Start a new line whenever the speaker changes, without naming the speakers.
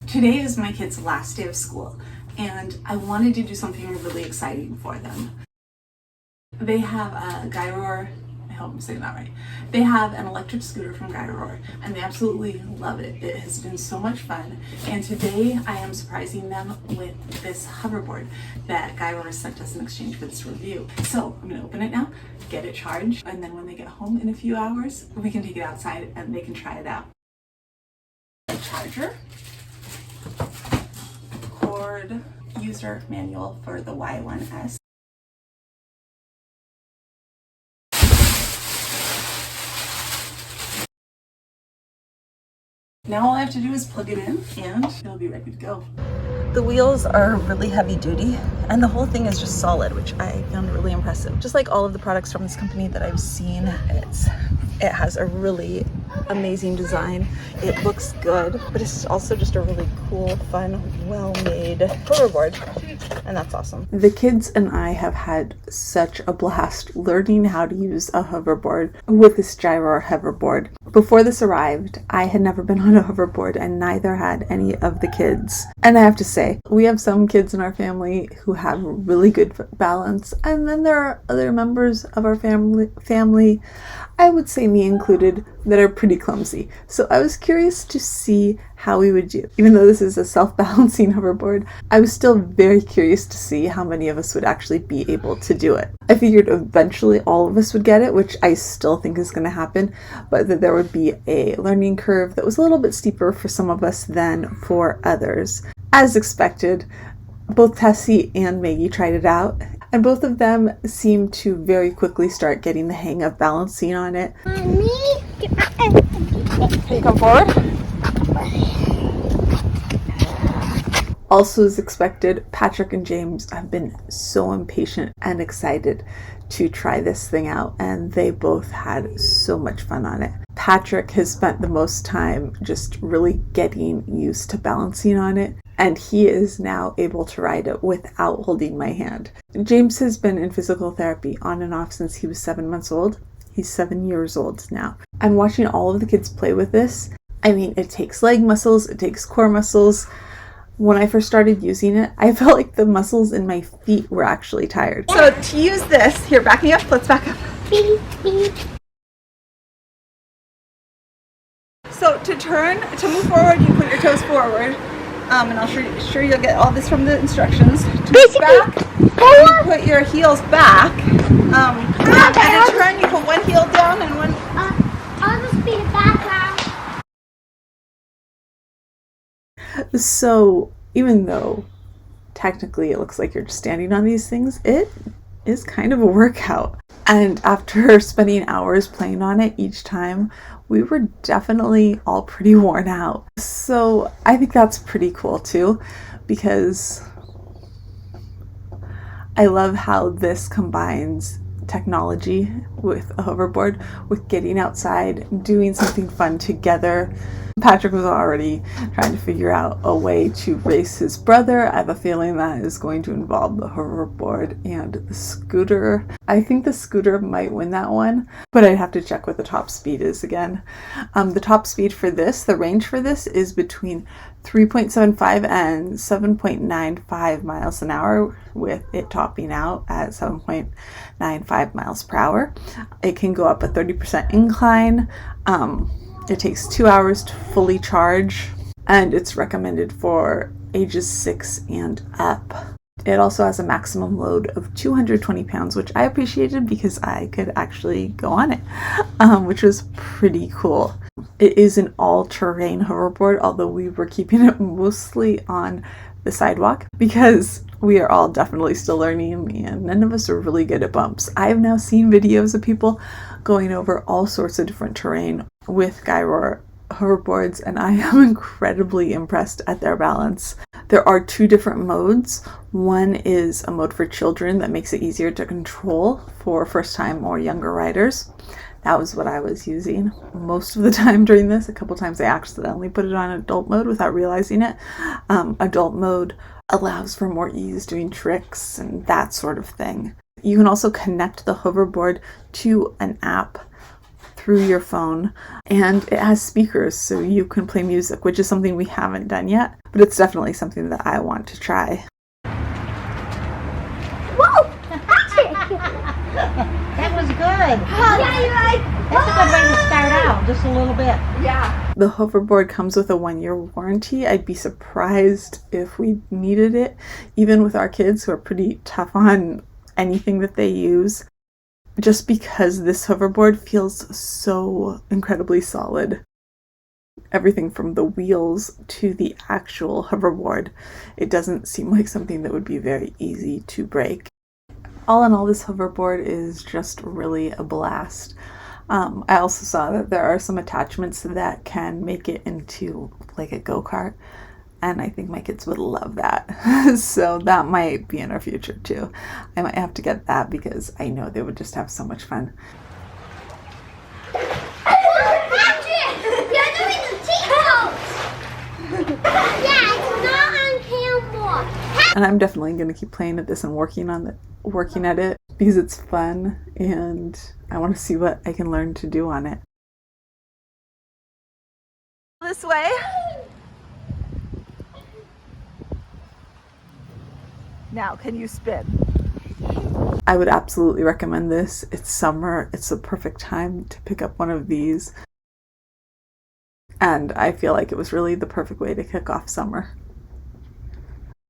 Today is my kids' last day of school, and I wanted to do something really exciting for them. They have a Gyroar, I hope I'm saying that right. They have an electric scooter from Gyroar, and they absolutely love it. It has been so much fun, and today I am surprising them with this hoverboard that Gyroar sent us in exchange for this review. So I'm gonna open it now, get it charged, and then when they get home in a few hours, we can take it outside and they can try it out. A charger, cord, user manual for the Y1S. Now all I have to do is plug it in and it'll be ready to go. The wheels are really heavy duty and the whole thing is just solid, which I found really impressive. Just like all of the products from this company that I've seen, it has a really amazing design. It looks good, but it's also just a really cool, fun, well-made hoverboard, and that's awesome. The kids and I have had such a blast learning how to use a hoverboard with this Gyroar hoverboard. Before this arrived, I had never been on a hoverboard and neither had any of the kids. And I have to say, we have some kids in our family who have really good balance, and then there are other members of our family, I would say me included, that are pretty clumsy. So I was curious to see how we would do. Even though this is a self-balancing hoverboard, I was still very curious to see how many of us would actually be able to do it. I figured eventually all of us would get it, which I still think is going to happen, but that there would be a learning curve that was a little bit steeper for some of us than for others. As expected, both Tessie and Maggie tried it out, and both of them seemed to very quickly start getting the hang of balancing on it. Can you come forward? Also, as expected, Patrick and James have been so impatient and excited to try this thing out, and they both had so much fun on it. Patrick has spent the most time just really getting used to balancing on it, and he is now able to ride it without holding my hand. James has been in physical therapy on and off since he was 7 months old. He's 7 years old now. And watching all of the kids play with this, I mean, it takes leg muscles, it takes core muscles. When I first started using it, I felt like the muscles in my feet were actually tired. So to use this, here, back me up, let's back up. So to move forward, you put your toes forward. And I'll sure you'll get all this from the instructions. To move back, you put your heels back. And to turn, you put one heel down and one...
I'll just be the background.
So even though technically it looks like you're just standing on these things, it is kind of a workout. And after spending hours playing on it each time, we were definitely all pretty worn out. So I think that's pretty cool too, because I love how this combines technology with a hoverboard, with getting outside, doing something fun together. Patrick was already trying to figure out a way to race his brother. I have a feeling that is going to involve the hoverboard and the scooter. I think the scooter might win that one, but I'd have to check what the top speed is again. The top speed for this, the range for this, is between 3.75 and 7.95 miles an hour, with it topping out at 7.95 miles per hour. It can go up a 30% incline. It takes 2 hours to fully charge, and it's recommended for ages 6 and up. It also has a maximum load of 220 pounds, which I appreciated because I could actually go on it, which was pretty cool. It is an all-terrain hoverboard, although we were keeping it mostly on the sidewalk because we are all definitely still learning and none of us are really good at bumps. I have now seen videos of people going over all sorts of different terrain with Gyroar hoverboards, and I am incredibly impressed at their balance. There are 2 different modes. One is a mode for children that makes it easier to control for first-time or younger riders. That was what I was using most of the time during this. A couple times I accidentally put it on adult mode without realizing it. Adult mode allows for more ease doing tricks and that sort of thing. You can also connect the hoverboard to an app through your phone, and it has speakers so you can play music, which is something we haven't done yet. but it's definitely something that I want to try.
Whoa!
That was good.
Yeah, you're right.
That's a good way to start out, just a little bit.
Yeah. The hoverboard comes with a 1-year warranty. I'd be surprised if we needed it, even with our kids who are pretty tough on anything that they use, just because this hoverboard feels so incredibly solid. Everything from the wheels to the actual hoverboard, it doesn't seem like something that would be very easy to break. All in all, this hoverboard is just really a blast. I also saw that there are some attachments that can make it into like a go-kart, and I think my kids would love that. So that might be in our future too. I might have to get that because I know they would just have so much fun. And I'm definitely going to keep playing at this and working at it because it's fun and I want to see what I can learn to do on it. This way. Now, can you spin? I would absolutely recommend this. It's summer. It's the perfect time to pick up one of these. And I feel like it was really the perfect way to kick off summer.